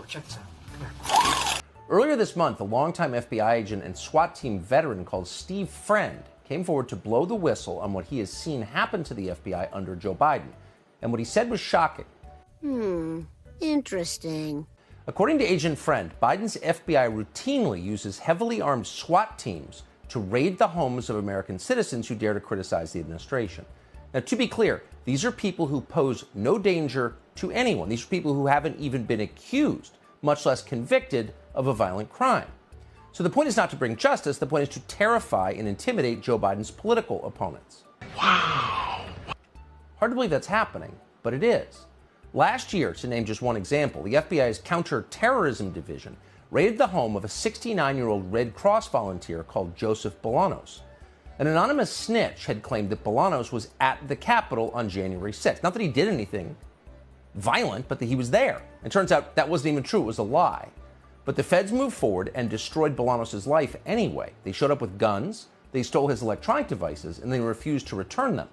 Check this out. Earlier this month, a longtime FBI agent and SWAT team veteran called Steve Friend came forward to blow the whistle on what he has seen happen to the FBI under Joe Biden. And what he said was shocking. Interesting. According to Agent Friend, Biden's FBI routinely uses heavily armed SWAT teams to raid the homes of American citizens who dare to criticize the administration. Now, to be clear, these are people who pose no danger to anyone. These are people who haven't even been accused, much less convicted, of a violent crime. So the point is not to bring justice. The point is to terrify and intimidate Joe Biden's political opponents. Wow. Hard to believe that's happening, but it is. Last year, to name just one example, the FBI's counterterrorism division raided the home of a 69-year-old Red Cross volunteer called Joseph Bolanos. An anonymous snitch had claimed that Bolanos was at the Capitol on January 6th. Not that he did anything violent, but that he was there. It turns out that wasn't even true. It was a lie. But the feds moved forward and destroyed Bolanos' life anyway. They showed up with guns, they stole his electronic devices, and they refused to return them.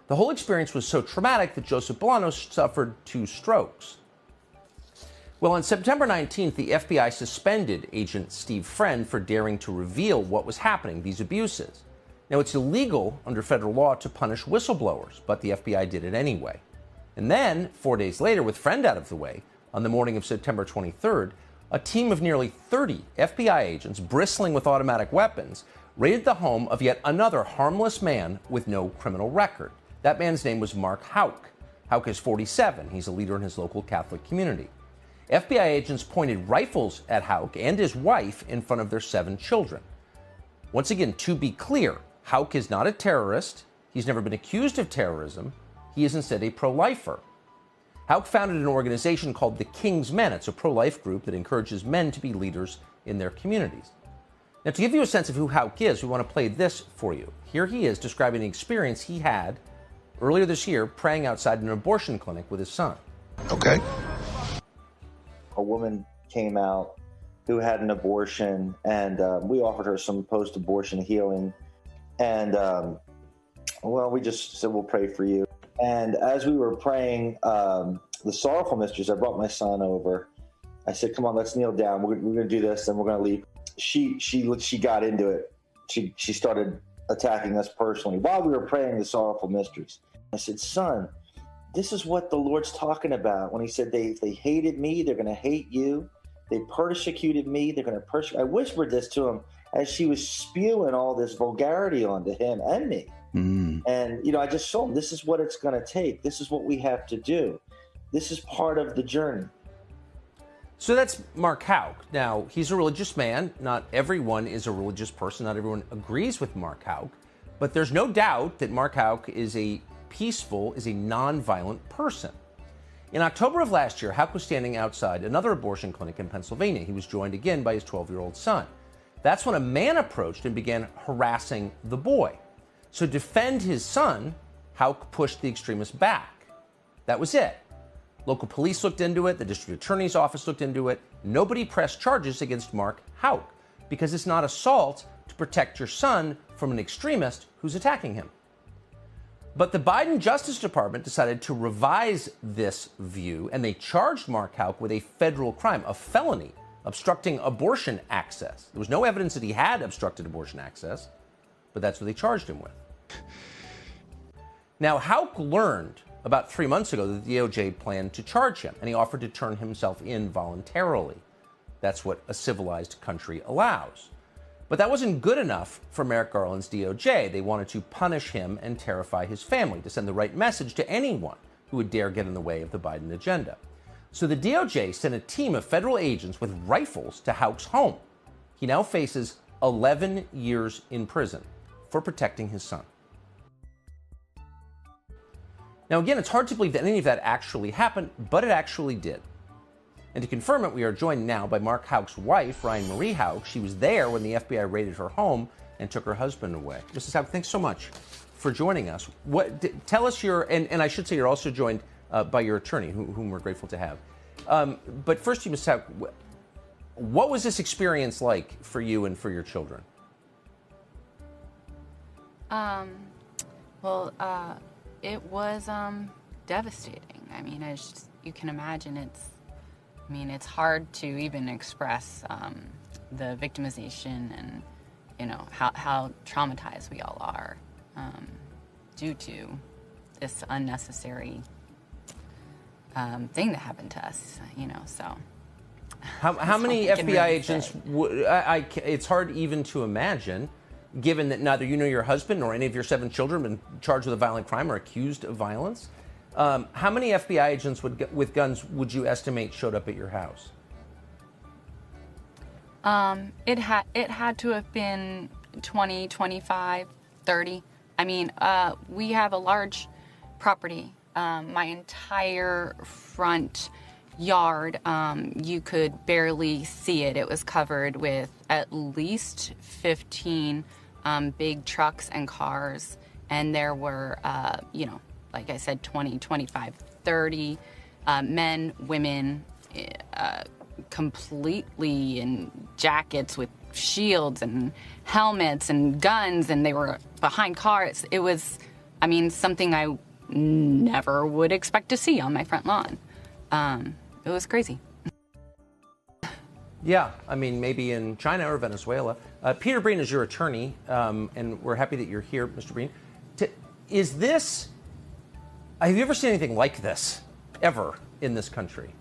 The whole experience was so traumatic that Joseph Bolanos suffered 2 strokes. Well, on September 19th, the FBI suspended Agent Steve Friend for daring to reveal what was happening, these abuses. Now, it's illegal under federal law to punish whistleblowers, but the FBI did it anyway. And then, 4 days later, with Friend out of the way, on the morning of September 23rd, a team of nearly 30 FBI agents bristling with automatic weapons raided the home of yet another harmless man with no criminal record. That man's name was Mark Houck. Houck is 47. He's a leader in his local Catholic community. FBI agents pointed rifles at Houck and his wife in front of their 7 children. Once again, to be clear, Houck is not a terrorist. He's never been accused of terrorism. He is instead a pro-lifer. Houck founded an organization called the King's Men. It's a pro-life group that encourages men to be leaders in their communities. Now, to give you a sense of who Houck is, we want to play this for you. Here he is describing the experience he had earlier this year praying outside an abortion clinic with his son. Okay. A woman came out who had an abortion, and we offered her some post-abortion healing. And, well, we just said, we'll pray for you. And as we were praying, the Sorrowful Mysteries, I brought my son over. I said, come on, let's kneel down. We're going to do this, and we're going to leave. She got into it. She started attacking us personally while we were praying the Sorrowful Mysteries. I said, son, this is what the Lord's talking about when he said they hated me, they're going to hate you. They persecuted me, they're going to persecute. I whispered this to him as she was spewing all this vulgarity onto him and me. And, I just told him, this is what it's going to take. This is what we have to do. This is part of the journey. So that's Mark Houck. Now, he's a religious man. Not everyone is a religious person. Not everyone agrees with Mark Houck. But there's no doubt that Mark Houck is a peaceful, is a nonviolent person. In October of last year, Houck was standing outside another abortion clinic in Pennsylvania. He was joined again by his 12-year-old son. That's when a man approached and began harassing the boy. So to defend his son, Houck pushed the extremist back. That was it. Local police looked into it. The district attorney's office looked into it. Nobody pressed charges against Mark Houck because it's not assault to protect your son from an extremist who's attacking him. But the Biden Justice Department decided to revise this view, and they charged Mark Houck with a federal crime, a felony, obstructing abortion access. There was no evidence that he had obstructed abortion access, but that's what they charged him with. Now, Houck learned about 3 months ago that the DOJ planned to charge him, and he offered to turn himself in voluntarily. That's what a civilized country allows. But that wasn't good enough for Merrick Garland's DOJ. They wanted to punish him and terrify his family to send the right message to anyone who would dare get in the way of the Biden agenda. So the DOJ sent a team of federal agents with rifles to Houck's home. He now faces 11 years in prison for protecting his son. Now, again, it's hard to believe that any of that actually happened, but it actually did. And to confirm it, we are joined now by Mark Houck's wife, Ryan Marie Houck. She was there when the FBI raided her home and took her husband away. Mrs. Houck, thanks so much for joining us. Tell us and I should say you're also joined by your attorney, whom we're grateful to have. But first, Mrs. Houck, what was this experience like for you and for your children? It was devastating. I mean, as you can imagine, it's I mean, it's hard to even express the victimization and, you know, how traumatized we all are due to this unnecessary thing that happened to us, you know, so. How many FBI agents, it's hard even to imagine, given that neither you nor your husband nor any of your 7 children have been charged with a violent crime or accused of violence. How many FBI agents with guns would you estimate showed up at your house? It had to have been 20, 25, 30. I mean, we have a large property. My entire front yard, you could barely see it. It was covered with at least 15 big trucks and cars. And there were, you know, like I said, 20, 25, 30 men, women, completely in jackets with shields and helmets and guns, and they were behind cars. It was, I mean, something I never would expect to see on my front lawn. It was crazy. Yeah, I mean, maybe in China or Venezuela. Peter Breen is your attorney, and we're happy that you're here, Mr. Breen. Is this, have you ever seen anything like this, ever, in this country?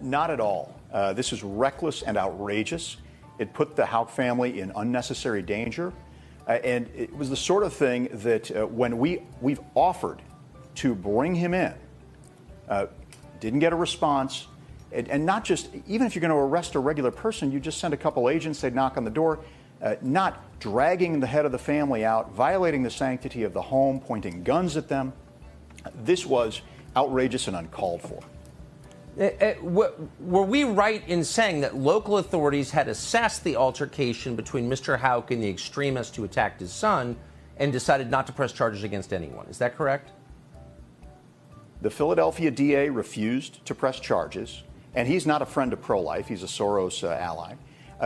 Not at all. This is reckless and outrageous. It put the Houck family in unnecessary danger. And it was the sort of thing that when we've offered to bring him in, didn't get a response. And not just, even if you're going to arrest a regular person, you just send a couple agents, they'd knock on the door, not dragging the head of the family out, violating the sanctity of the home, pointing guns at them. This was outrageous and uncalled for. Were we right in saying that local authorities had assessed the altercation between Mr. Houck and the extremist who attacked his son and decided not to press charges against anyone? Is that correct? The Philadelphia DA refused to press charges, and he's not a friend of pro-life. He's a Soros ally.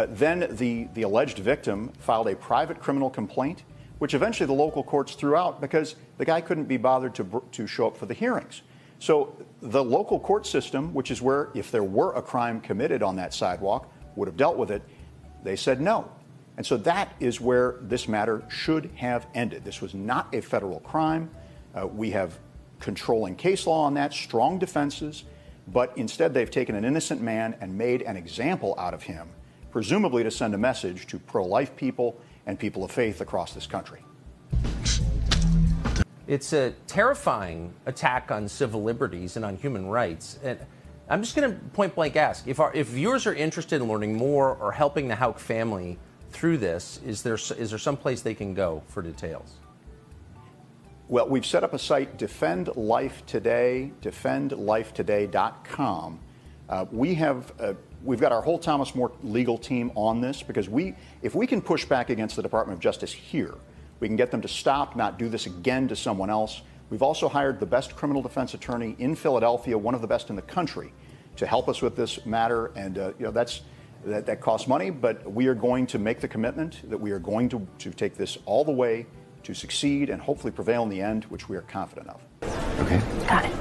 Then the alleged victim filed a private criminal complaint, which eventually the local courts threw out because the guy couldn't be bothered to show up for the hearings. So the local court system, which is where if there were a crime committed on that sidewalk, would have dealt with it, they said no. And so that is where this matter should have ended. This was not a federal crime. We have controlling case law on that, strong defenses, but instead they've taken an innocent man and made an example out of him, presumably to send a message to pro-life people and people of faith across this country. It's a terrifying attack on civil liberties and on human rights. And I'm just going to point blank ask, if viewers are interested in learning more or helping the Houck family through this, is there some place they can go for details? Well, we've set up a site, Defend Life Today, defendlifetoday.com. We've got our whole Thomas More legal team on this because if we can push back against the Department of Justice here, we can get them to stop, not do this again to someone else. We've also hired the best criminal defense attorney in Philadelphia, one of the best in the country, to help us with this matter. And that costs money, but we are going to make the commitment that we are going to take this all the way to succeed and hopefully prevail in the end, which we are confident of. Okay. Got it.